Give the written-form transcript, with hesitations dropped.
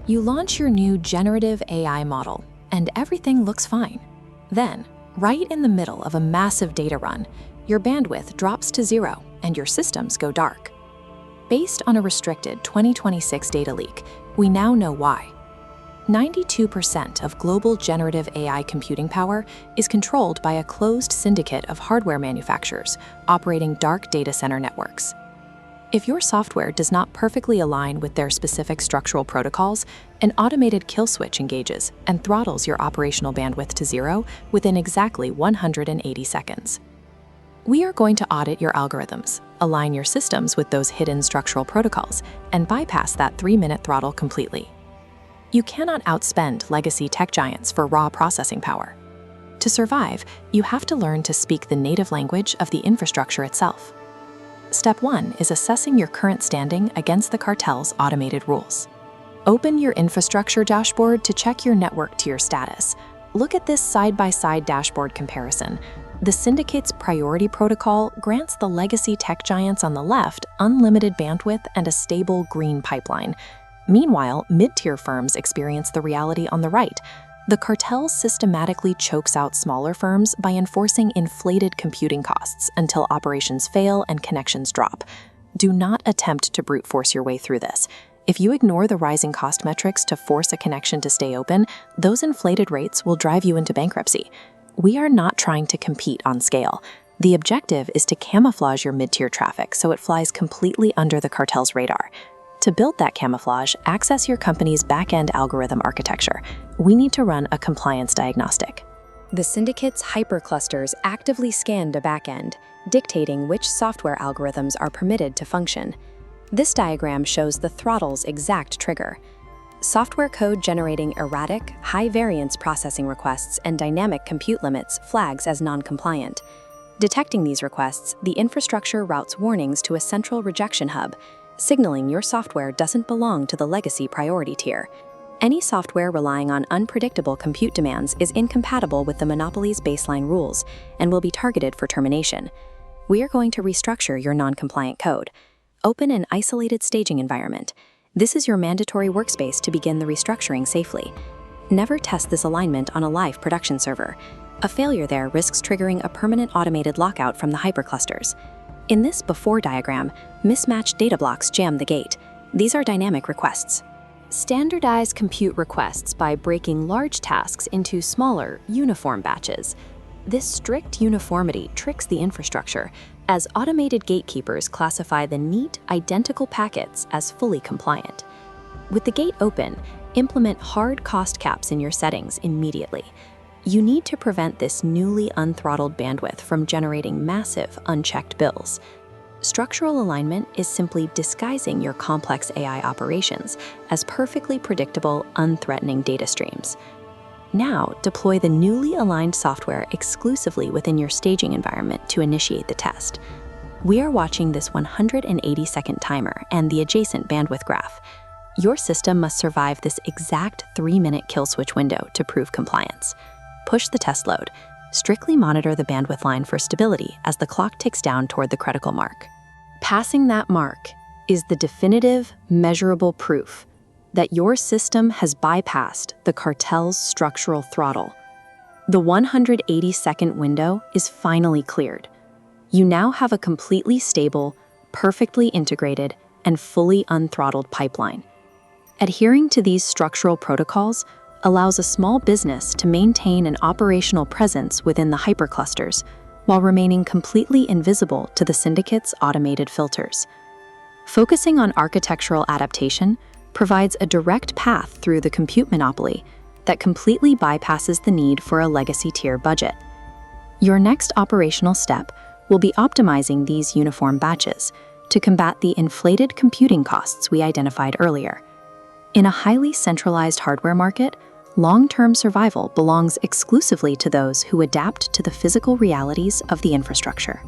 You launch your new generative AI model, and everything looks fine. Then, right in the middle of a massive data run, your bandwidth drops to zero and your systems go dark. Based on a restricted 2026 data leak, we now know why. 92% of global generative AI computing power is controlled by a closed syndicate of hardware manufacturers operating dark data center networks. If your software does not perfectly align with their specific structural protocols, an automated kill switch engages and throttles your operational bandwidth to zero within exactly 180 seconds. We are going to audit your algorithms, align your systems with those hidden structural protocols, and bypass that 3-minute throttle completely. You cannot outspend legacy tech giants for raw processing power. To survive, you have to learn to speak the native language of the infrastructure itself. Step 1 is assessing your current standing against the cartel's automated rules. Open your infrastructure dashboard to check your network tier status. Look at this side-by-side dashboard comparison. The syndicate's priority protocol grants the legacy tech giants on the left unlimited bandwidth and a stable green pipeline. Meanwhile, mid-tier firms experience the reality on the right. The cartel systematically chokes out smaller firms by enforcing inflated computing costs until operations fail and connections drop. Do not attempt to brute force your way through this. If you ignore the rising cost metrics to force a connection to stay open, those inflated rates will drive you into bankruptcy. We are not trying to compete on scale. The objective is to camouflage your mid-tier traffic so it flies completely under the cartel's radar. To build that camouflage, access your company's back-end algorithm architecture. We need to run a compliance diagnostic. The syndicate's hyperclusters actively scan the backend, dictating which software algorithms are permitted to function. This diagram shows the throttle's exact trigger. Software code generating erratic, high-variance processing requests and dynamic compute limits flags as non-compliant. Detecting these requests, the infrastructure routes warnings to a central rejection hub, signaling your software doesn't belong to the legacy priority tier. Any software relying on unpredictable compute demands is incompatible with the monopoly's baseline rules and will be targeted for termination. We are going to restructure your non-compliant code. Open an isolated staging environment. This is your mandatory workspace to begin the restructuring safely. Never test this alignment on a live production server. A failure there risks triggering a permanent automated lockout from the hyperclusters. In this before diagram, mismatched data blocks jam the gate. These are dynamic requests. Standardize compute requests by breaking large tasks into smaller, uniform batches. This strict uniformity tricks the infrastructure, as automated gatekeepers classify the neat, identical packets as fully compliant. With the gate open, implement hard cost caps in your settings immediately. You need to prevent this newly unthrottled bandwidth from generating massive, unchecked bills. Structural alignment is simply disguising your complex AI operations as perfectly predictable, unthreatening data streams. Now, deploy the newly aligned software exclusively within your staging environment to initiate the test. We are watching this 180-second timer and the adjacent bandwidth graph. Your system must survive this exact 3-minute kill switch window to prove compliance. Push the test load. Strictly monitor the bandwidth line for stability as the clock ticks down toward the critical mark. Passing that mark is the definitive, measurable proof that your system has bypassed the cartel's structural throttle. The 180-second window is finally cleared. You now have a completely stable, perfectly integrated, and fully unthrottled pipeline. Adhering to these structural protocols allows a small business to maintain an operational presence within the hyperclusters while remaining completely invisible to the syndicate's automated filters. Focusing on architectural adaptation provides a direct path through the compute monopoly that completely bypasses the need for a legacy tier budget. Your next operational step will be optimizing these uniform batches to combat the inflated computing costs we identified earlier. In a highly centralized hardware market, long-term survival belongs exclusively to those who adapt to the physical realities of the infrastructure.